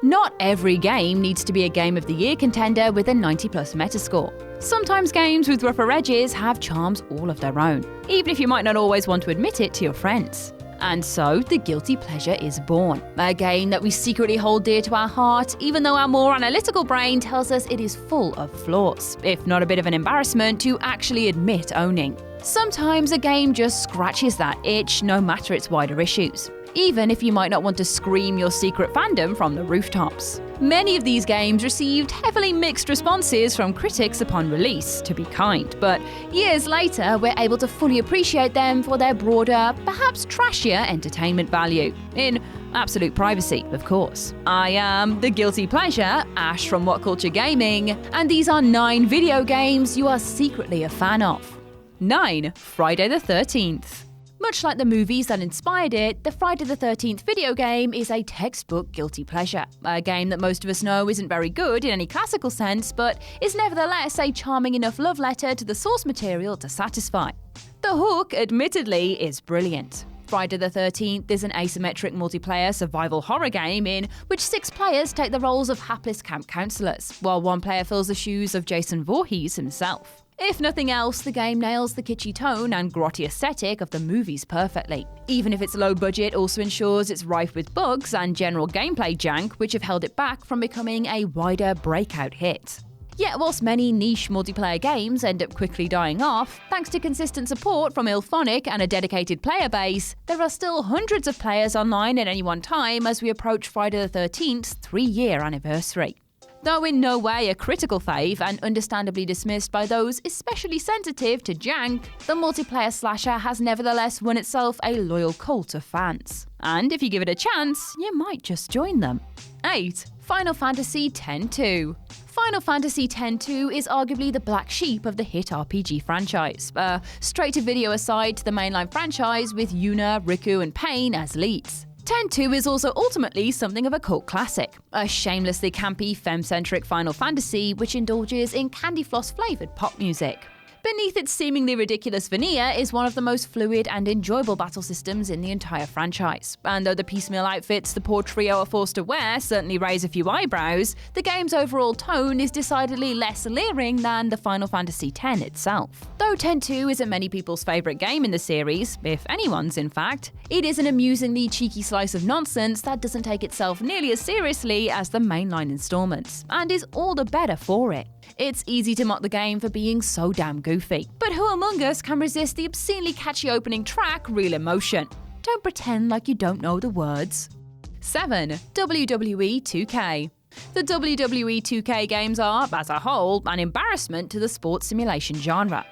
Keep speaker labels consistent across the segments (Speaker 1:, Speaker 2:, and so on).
Speaker 1: Not every game needs to be a Game of the Year contender with a 90+ Metascore. Sometimes games with rougher edges have charms all of their own, even if you might not always want to admit it to your friends. And so, the guilty pleasure is born. A game that we secretly hold dear to our heart, even though our more analytical brain tells us it is full of flaws, if not a bit of an embarrassment to actually admit owning. Sometimes a game just scratches that itch, no matter its wider issues, even if you might not want to scream your secret fandom from the rooftops. Many of these games received heavily mixed responses from critics upon release, to be kind, but years later we're able to fully appreciate them for their broader, perhaps trashier entertainment value. In absolute privacy, of course. I am the guilty pleasure, Ash from WhatCulture Gaming, and these are 9 video games you are secretly a fan of. 9. Friday the 13th. Much like the movies that inspired it, the Friday the 13th video game is a textbook guilty pleasure. A game that most of us know isn't very good in any classical sense, but is nevertheless a charming enough love letter to the source material to satisfy. The hook, admittedly, is brilliant. Friday the 13th is an asymmetric multiplayer survival horror game in which 6 players take the roles of hapless camp counselors, while 1 player fills the shoes of Jason Voorhees himself. If nothing else, the game nails the kitschy tone and grotty aesthetic of the movies perfectly, even if its low budget also ensures it's rife with bugs and general gameplay jank which have held it back from becoming a wider breakout hit. Yet whilst many niche multiplayer games end up quickly dying off, thanks to consistent support from Ilphonic and a dedicated player base, there are still hundreds of players online at any one time as we approach Friday the 13th's 3-year anniversary. Though in no way a critical fave and understandably dismissed by those especially sensitive to jank, the multiplayer slasher has nevertheless won itself a loyal cult of fans. And if you give it a chance, you might just join them. 8. Final Fantasy X-2. Final Fantasy X-2 is arguably the black sheep of the hit RPG franchise. Straight-to-video aside to the mainline franchise with Yuna, Riku and Pain as leads. X-2 is also ultimately something of a cult classic, a shamelessly campy, femme-centric Final Fantasy which indulges in candy floss-flavoured pop music. Beneath its seemingly ridiculous veneer is one of the most fluid and enjoyable battle systems in the entire franchise. And though the piecemeal outfits the poor trio are forced to wear certainly raise a few eyebrows, the game's overall tone is decidedly less alluring than the Final Fantasy X itself. Though X-2 isn't many people's favourite game in the series, if anyone's in fact, it is an amusingly cheeky slice of nonsense that doesn't take itself nearly as seriously as the mainline installments, and is all the better for it. It's easy to mock the game for being so damn goofy, but who among us can resist the obscenely catchy opening track, Real Emotion? Don't pretend like you don't know the words. 7. WWE 2K. The WWE 2K games are, as a whole, an embarrassment to the sports simulation genre.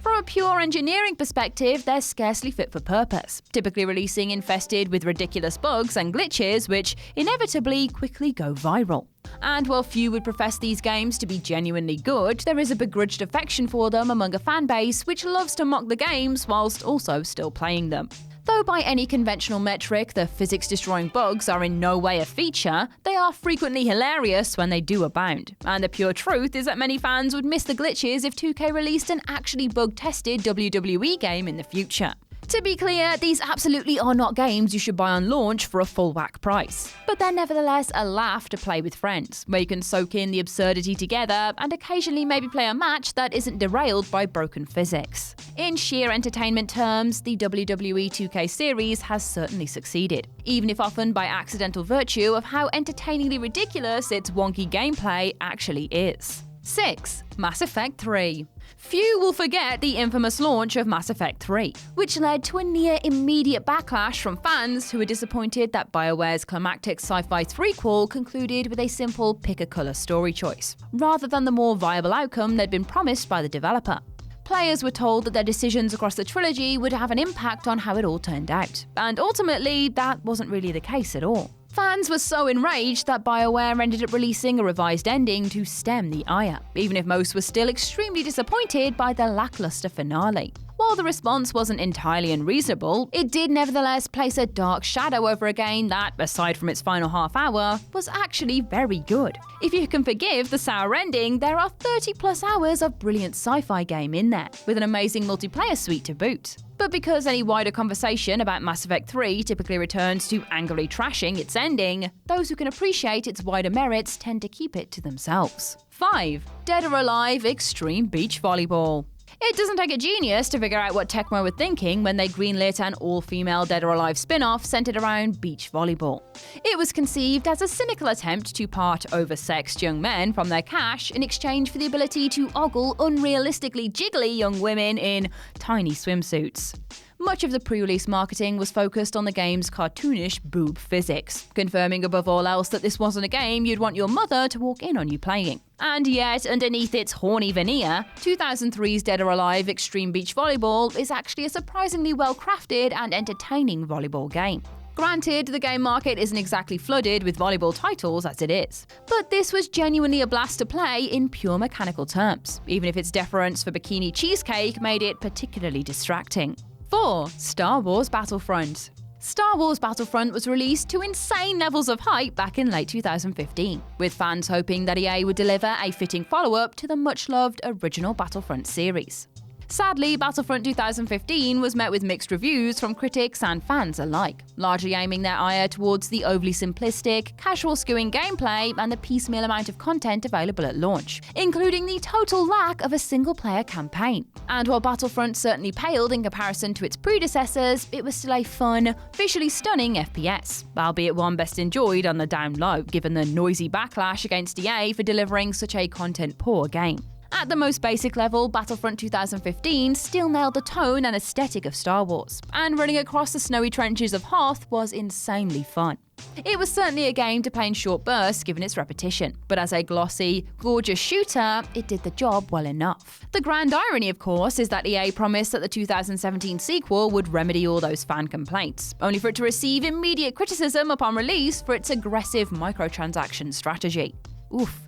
Speaker 1: From a pure engineering perspective, they're scarcely fit for purpose, typically releasing infested with ridiculous bugs and glitches which inevitably quickly go viral. And while few would profess these games to be genuinely good, there is a begrudged affection for them among a fanbase which loves to mock the games whilst also still playing them. Though by any conventional metric, the physics-destroying bugs are in no way a feature, they are frequently hilarious when they do abound. And the pure truth is that many fans would miss the glitches if 2K released an actually bug-tested WWE game in the future. To be clear, these absolutely are not games you should buy on launch for a full whack price. But they're nevertheless a laugh to play with friends, where you can soak in the absurdity together and occasionally maybe play a match that isn't derailed by broken physics. In sheer entertainment terms, the WWE 2K series has certainly succeeded, even if often by accidental virtue of how entertainingly ridiculous its wonky gameplay actually is. 6. Mass Effect 3. Few will forget the infamous launch of Mass Effect 3, which led to a near immediate backlash from fans who were disappointed that BioWare's climactic sci-fi threequel concluded with a simple pick-a-colour story choice, rather than the more viable outcome they'd been promised by the developer. Players were told that their decisions across the trilogy would have an impact on how it all turned out, and ultimately that wasn't really the case at all. Fans were so enraged that BioWare ended up releasing a revised ending to stem the ire, even if most were still extremely disappointed by the lackluster finale. While the response wasn't entirely unreasonable, it did nevertheless place a dark shadow over a game that, aside from its final half hour, was actually very good. If you can forgive the sour ending, there are 30+ hours of brilliant sci-fi game in there, with an amazing multiplayer suite to boot. But because any wider conversation about Mass Effect 3 typically returns to angrily trashing its ending, those who can appreciate its wider merits tend to keep it to themselves. 5. Dead or Alive XTREME Beach Volleyball. It doesn't take a genius to figure out what Tecmo were thinking when they greenlit an all-female Dead or Alive spin-off centered around beach volleyball. It was conceived as a cynical attempt to part oversexed young men from their cash in exchange for the ability to ogle unrealistically jiggly young women in tiny swimsuits. Much of the pre-release marketing was focused on the game's cartoonish boob physics, confirming above all else that this wasn't a game you'd want your mother to walk in on you playing. And yet, underneath its horny veneer, 2003's Dead or Alive XTREME Beach Volleyball is actually a surprisingly well-crafted and entertaining volleyball game. Granted, the game market isn't exactly flooded with volleyball titles as it is, but this was genuinely a blast to play in pure mechanical terms, even if its deference for Bikini Cheesecake made it particularly distracting. 4. Star Wars Battlefront. Star Wars Battlefront was released to insane levels of hype back in late 2015, with fans hoping that EA would deliver a fitting follow-up to the much-loved original Battlefront series. Sadly, Battlefront 2015 was met with mixed reviews from critics and fans alike, largely aiming their ire towards the overly simplistic, casual skewing gameplay and the piecemeal amount of content available at launch, including the total lack of a single-player campaign. And while Battlefront certainly paled in comparison to its predecessors, it was still a fun, visually stunning FPS, albeit one best enjoyed on the down low, given the noisy backlash against EA for delivering such a content-poor game. At the most basic level, Battlefront 2015 still nailed the tone and aesthetic of Star Wars, and running across the snowy trenches of Hoth was insanely fun. It was certainly a game to play in short bursts given its repetition, but as a glossy, gorgeous shooter, it did the job well enough. The grand irony, of course, is that EA promised that the 2017 sequel would remedy all those fan complaints, only for it to receive immediate criticism upon release for its aggressive microtransaction strategy. Oof.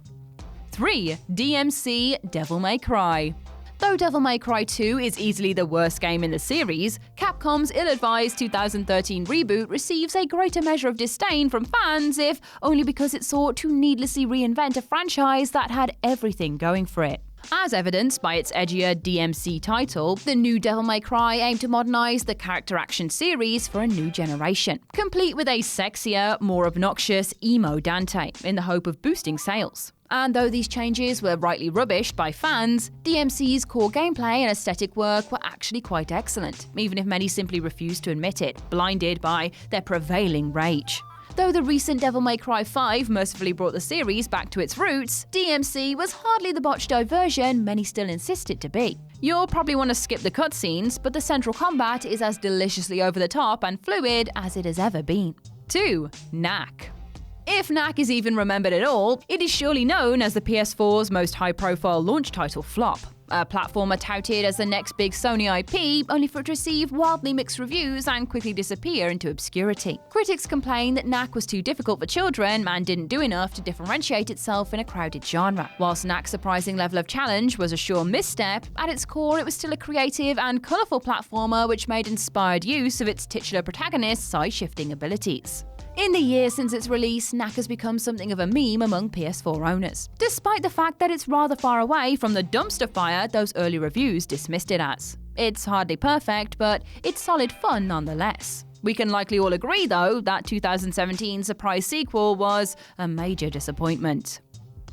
Speaker 1: 3. DMC Devil May Cry. Though Devil May Cry 2 is easily the worst game in the series, Capcom's ill-advised 2013 reboot receives a greater measure of disdain from fans, if only because it sought to needlessly reinvent a franchise that had everything going for it. As evidenced by its edgier DMC title, the new Devil May Cry aimed to modernise the character action series for a new generation, complete with a sexier, more obnoxious emo Dante, in the hope of boosting sales. And though these changes were rightly rubbished by fans, DMC's core gameplay and aesthetic work were actually quite excellent, even if many simply refused to admit it, blinded by their prevailing rage. Though the recent Devil May Cry 5 mercifully brought the series back to its roots, DMC was hardly the botched diversion many still insist it to be. You'll probably want to skip the cutscenes, but the central combat is as deliciously over the top and fluid as it has ever been. 2. Knack. If Knack is even remembered at all, it is surely known as the PS4's most high-profile launch title flop. A platformer touted as the next big Sony IP, only for it to receive wildly mixed reviews and quickly disappear into obscurity. Critics complained that Knack was too difficult for children and didn't do enough to differentiate itself in a crowded genre. Whilst Knack's surprising level of challenge was a sure misstep, at its core it was still a creative and colourful platformer which made inspired use of its titular protagonist's side-shifting abilities. In the years since its release, Knack has become something of a meme among PS4 owners, despite the fact that it's rather far away from the dumpster fire those early reviews dismissed it as. It's hardly perfect, but it's solid fun nonetheless. We can likely all agree, though, that 2017's surprise sequel was a major disappointment.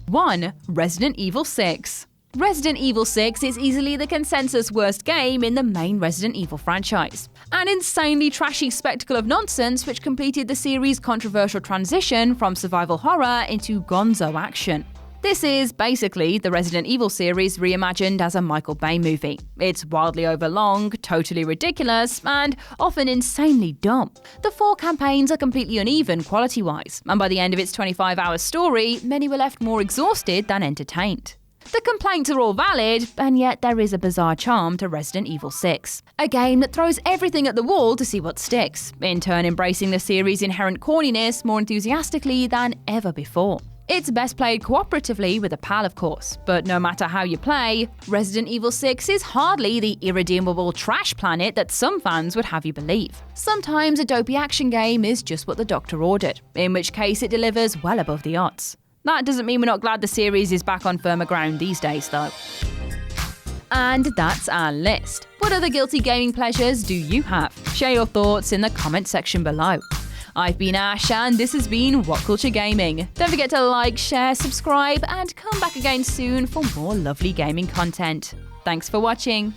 Speaker 1: 1. Resident Evil 6. Resident Evil 6 is easily the consensus worst game in the main Resident Evil franchise. An insanely trashy spectacle of nonsense which completed the series' controversial transition from survival horror into gonzo action. This is basically the Resident Evil series reimagined as a Michael Bay movie. It's wildly overlong, totally ridiculous, and often insanely dumb. The 4 campaigns are completely uneven quality-wise, and by the end of its 25-hour story, many were left more exhausted than entertained. The complaints are all valid, and yet there is a bizarre charm to Resident Evil 6. A game that throws everything at the wall to see what sticks, in turn embracing the series' inherent corniness more enthusiastically than ever before. It's best played cooperatively with a pal, of course, but no matter how you play, Resident Evil 6 is hardly the irredeemable trash planet that some fans would have you believe. Sometimes a dopey action game is just what the doctor ordered, in which case it delivers well above the odds. That doesn't mean we're not glad the series is back on firmer ground these days, though. And that's our list. What other guilty gaming pleasures do you have? Share your thoughts in the comment section below. I've been Ash, and this has been WhatCulture Gaming. Don't forget to like, share, subscribe, and come back again soon for more lovely gaming content. Thanks for watching.